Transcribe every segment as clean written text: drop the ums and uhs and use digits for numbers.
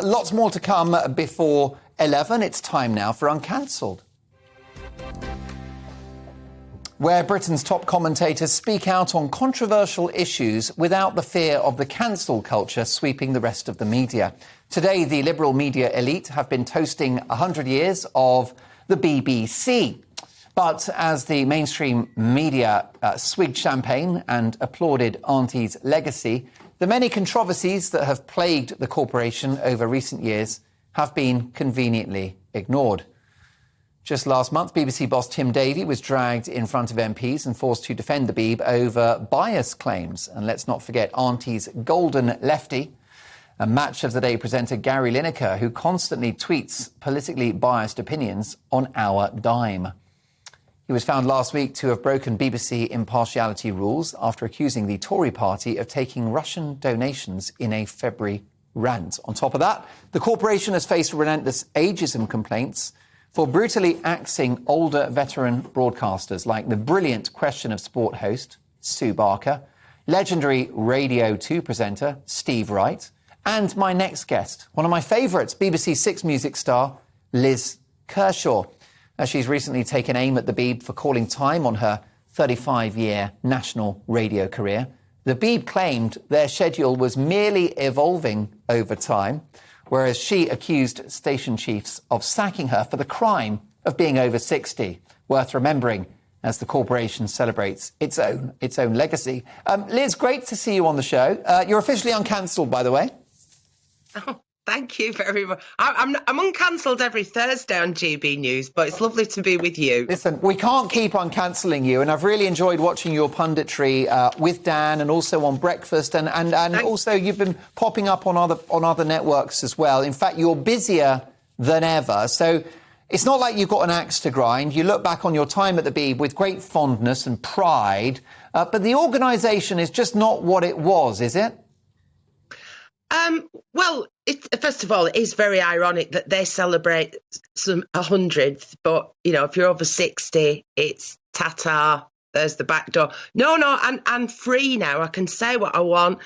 Lots more to come before 11. It's time now for Uncancelled, where Britain's top commentators speak out on controversial issues without the fear of the cancel culture sweeping the rest of the media. Today, the liberal media elite have been toasting 100 years of the BBC. But as the mainstream media swigged champagne and applauded Auntie's legacy, the many controversies that have plagued the corporation over recent years have been conveniently ignored. Just last month, BBC boss Tim Davie was dragged in front of MPs and forced to defend the Beeb over bias claims. And let's not forget Auntie's golden lefty, a Match of the Day presenter Gary Lineker, who constantly tweets politically biased opinions on our dime. He was found last week to have broken BBC impartiality rules after accusing the Tory party of taking Russian donations in a February rant. On top of that, the corporation has faced relentless ageism complaints for brutally axing older veteran broadcasters like the brilliant Question of Sport host Sue Barker, legendary Radio 2 presenter Steve Wright, and my next guest, one of my favourites, BBC Six music star Liz Kershaw. She's recently taken aim at the Beeb for calling time on her 35-year national radio career. The Beeb claimed their schedule was merely evolving over time, whereas she accused station chiefs of sacking her for the crime of being over 60. Worth remembering as the corporation celebrates its own legacy. Liz, great to see you on the show. You're officially uncancelled, by the way. Oh, thank you very much. I'm uncancelled every Thursday on GBNews, but it's lovely to be with you. Listen, we can't keep uncancelling you, and I've really enjoyed watching your punditry with Dan and also on Breakfast, and also you've been popping up on other networks as well. In fact, you're busier than ever, so it's not like you've got an axe to grind. You look back on your time at the Beeb with great fondness and pride, but the organisation is just not what it was, is it? Well, first of all, it is very ironic that they celebrate some 100th, but, you know, if you're over 60, it's ta-ta, there's the back door. No, I'm free now. I can say what I want.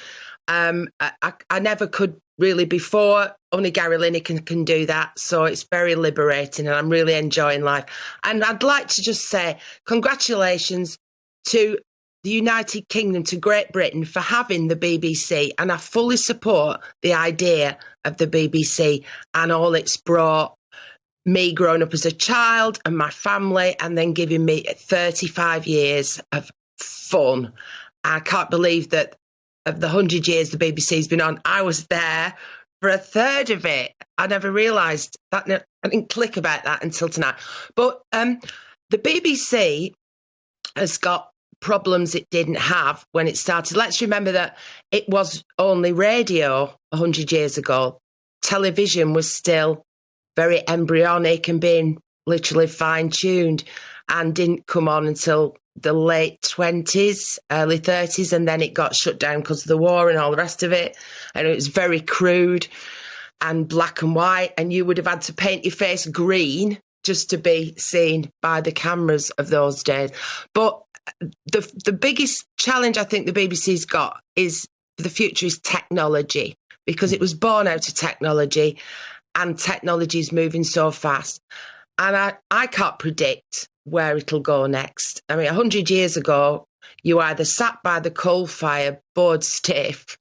I never could really before. Only Gary Lineker can do that, so it's very liberating and I'm really enjoying life. And I'd like to just say congratulations to the United Kingdom, to Great Britain for having the BBC, and I fully support the idea of the BBC and all it's brought me growing up as a child and my family, and then giving me 35 years of fun. I can't believe that of the 100 years the BBC's been on, I was there for a third of it. I never realised that. I didn't click about that until tonight. But the BBC has got problems it didn't have when it started. Let's remember that it was only radio 100 years ago. Television was still very embryonic and being literally fine-tuned, and didn't come on until the late 20s, early 30s, and then it got shut down because of the war and all the rest of it. And it was very crude and black and white, and you would have had to paint your face green just to be seen by the cameras of those days. But the biggest challenge I think the BBC's got is for the future is technology, because it was born out of technology, and technology is moving so fast. And I can't predict where it'll go next. I mean, 100 years ago, you either sat by the coal fire, bored stiff,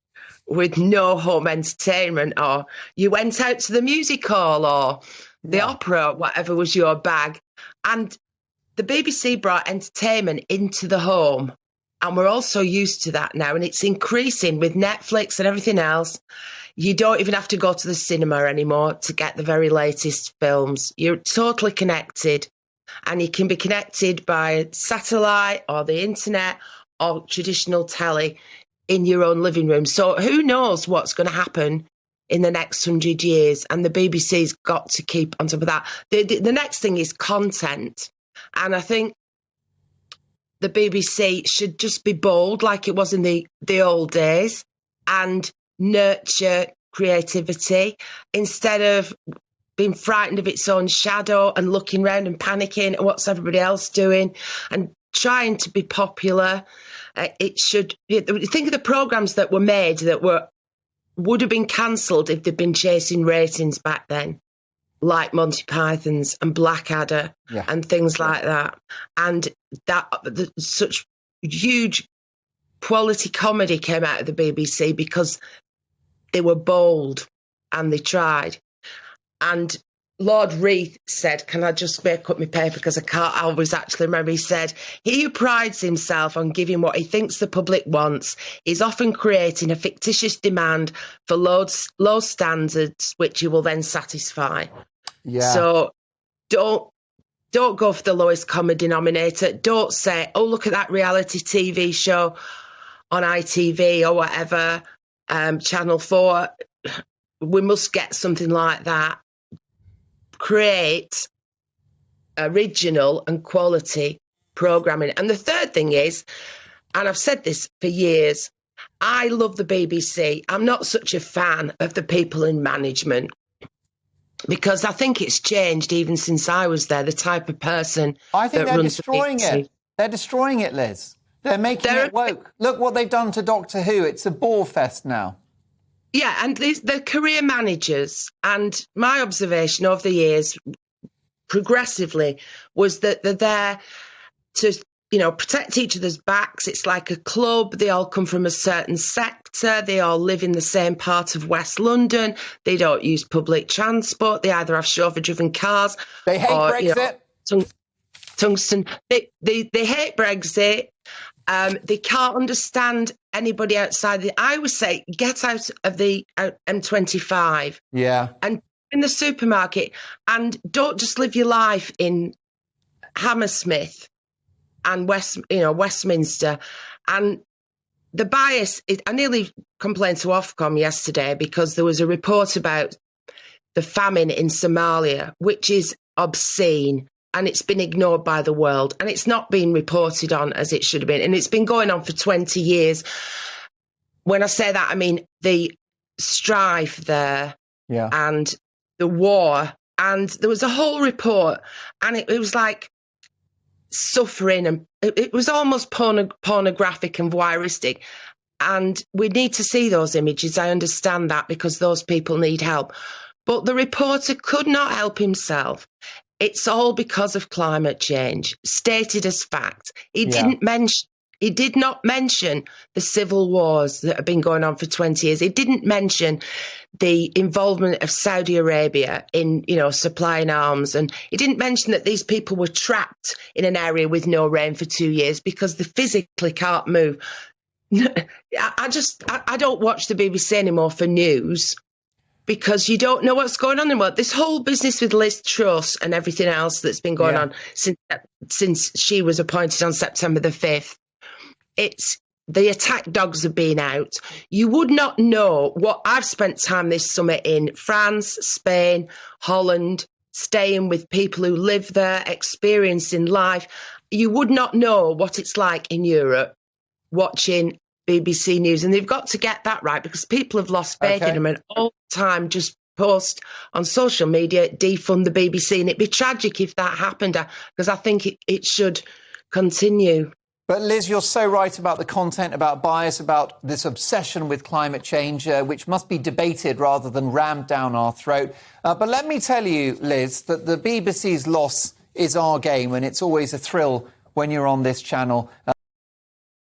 with no home entertainment, or you went out to the music hall or the opera, whatever was your bag. And the BBC brought entertainment into the home, and we're all so used to that now, and it's increasing with Netflix and everything else. You don't even have to go to the cinema anymore to get the very latest films. You're totally connected, and you can be connected by satellite or the internet or traditional telly in your own living room. So who knows what's going to happen in the next 100 years, and the BBC's got to keep on top of that. The next thing is content. And I think the BBC should just be bold like it was in the old days and nurture creativity instead of being frightened of its own shadow and looking around and panicking at what's everybody else doing and trying to be popular. It should think of the programmes that were made that were would have been cancelled if they'd been chasing ratings back then, like Monty Python's and Blackadder and things like that. And such huge quality comedy came out of the BBC because they were bold and they tried. And Lord Reith said, can I just make up my paper because I can't always actually remember, he said, he who prides himself on giving what he thinks the public wants is often creating a fictitious demand for low standards, which he will then satisfy. So don't go for the lowest common denominator. Don't say, oh, look at that reality TV show on ITV or whatever, Channel 4. We must get something like that. Create original and quality programming. And the third thing is, and I've said this for years, I love the BBC. I'm not such a fan of the people in management because I think it's changed even since I was there, the type of person I think that they're runs destroying the BBC. it. They're destroying it, Liz. They're making it woke. Look what they've done to Doctor Who. It's a bore fest now. Yeah, and the career managers, and my observation over the years, progressively, was that they're there to, protect each other's backs. It's like a club. They all come from a certain sector. They all live in the same part of West London. They don't use public transport. They either have chauffeur-driven cars. They hate Brexit. Tungsten. They hate Brexit. They can't understand anybody outside. I would say get out of the M25. And in the supermarket, and don't just live your life in Hammersmith and Westminster. And the bias is, I nearly complained to Ofcom yesterday because there was a report about the famine in Somalia, which is obscene. And it's been ignored by the world, and it's not been reported on as it should have been. And it's been going on for 20 years. When I say that, I mean the strife there and the war. And there was a whole report, and it was like suffering, and it was almost pornographic and voyeuristic. And we need to see those images. I understand that because those people need help. But the reporter could not help himself. It's all because of climate change, stated as fact. He did not mention the civil wars that have been going on for 20 years. He didn't mention the involvement of Saudi Arabia in, supplying arms. And he didn't mention that these people were trapped in an area with no rain for 2 years because they physically can't move. I don't watch the BBC anymore for news, because you don't know what's going on in the world. This whole business with Liz Truss and everything else that's been going on since she was appointed on September the 5th, it's the attack dogs have been out. You would not know what I've spent time this summer in France, Spain, Holland, staying with people who live there, experiencing life. You would not know what it's like in Europe watching BBC News, and they've got to get that right because people have lost faith in them, and all the time just post on social media, defund the BBC, and it'd be tragic if that happened because I think it should continue. But Liz, you're so right about the content, about bias, about this obsession with climate change, which must be debated rather than rammed down our throat. But let me tell you, Liz, that the BBC's loss is our game, and it's always a thrill when you're on this channel.